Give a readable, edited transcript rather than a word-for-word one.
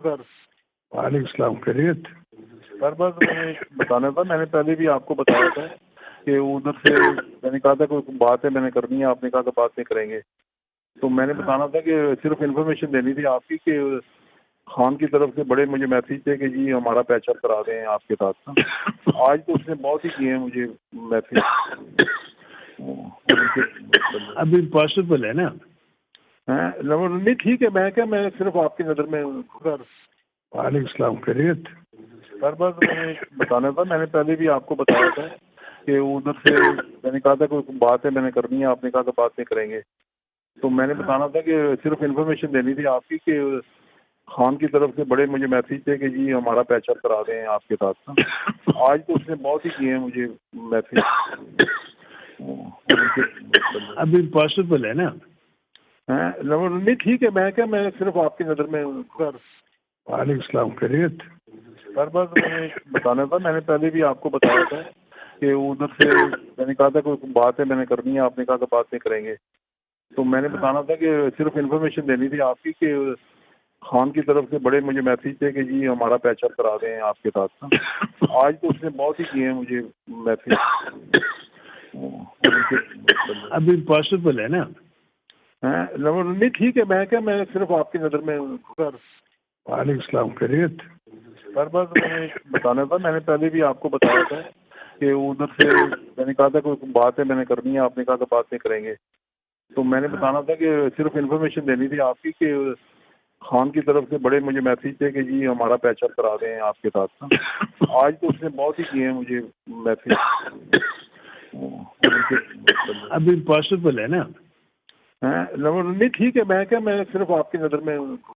سر وعلیکم السلام، خیریت؟ سر بس میں بتانا تھا، میں نے پہلے بھی آپ کو بتایا تھا کہ ادھر سے میں نے کہا تھا کوئی بات ہے میں نے کرنی ہے، آپ نے کہا تھا بات نہیں کریں گے، تو میں نے بتانا تھا کہ صرف انفارمیشن دینی تھی آپ کی کہ خان کی طرف سے بڑے مجھے میسیج تھے کہ جی ہمارا پیچ اپ کرا دیں آپ کے ساتھ نا۔ آج تو اس نے بہت ہی کیے ہیں مجھے میسیج۔ ابھی پاسبل ہے نا؟ نہیں ٹھیک ہے، میں صرف آپ کی نظر میں سر۔ وعلیکم السلام، خیریت؟ سر بس میں بتانا تھا، میں نے پہلے بھی آپ کو بتایا تھا کہ ادھر سے میں نے کہا تھا کوئی بات ہے میں نے کرنی ہے، آپ نے کہا تھا بات نہیں کریں گے، تو میں نے بتانا تھا کہ صرف انفارمیشن دینی تھی آپ کی کہ خان کی طرف سے بڑے مجھے میسیج تھے کہ جی ہمارا پیچ اپ کرا دیں آپ کے ساتھ نا۔ آج تو اس نے بہت ہی کیے ہیں مجھے میسیج۔ ابھی پاسبل ہے نا؟ نہیں ٹھیک ہے، میں صرف آپ کی نظر میں سر۔ وعلیکم السلام، خیریت؟ سر بس میں بتانا تھا، میں نے پہلے بھی آپ کو بتایا تھا کہ ادھر سے میں نے کہا تھا کوئی بات ہے میں نے کرنی ہے، آپ نے کہا تھا بات نہیں کریں گے، تو میں نے بتانا تھا کہ صرف انفارمیشن دینی تھی آپ کی کہ خان کی طرف سے بڑے مجھے میسیج تھے کہ جی ہمارا پیچ اپ کرا دیں آپ کے ساتھ نا۔ آج تو اس نے بہت ہی کیے ہیں مجھے میسیج۔ ابھی پاسبل ہے نا؟ نہیں ٹھیک ہے، میں صرف آپ کی نظر میں سر۔ وعلیکم السلام، خیریت؟ سر بس میں بتانا تھا، میں نے پہلے بھی آپ کو بتایا تھا کہ ادھر سے میں نے کہا تھا کوئی بات ہے میں نے کرنی ہے، آپ نے کہا تھا بات نہیں کریں گے، تو میں نے بتانا تھا کہ صرف انفارمیشن دینی تھی آپ کی کہ خان کی طرف سے بڑے مجھے میسیج تھے کہ جی ہمارا پیچ اپ کرا دیں آپ کے ساتھ نا۔ آج تو اس نے بہت ہی کیے ہیں مجھے میسیج۔ ابھی پاسبل ہے نا؟ نہیں ٹھیک ہے، میں صرف آپ کی نظر میں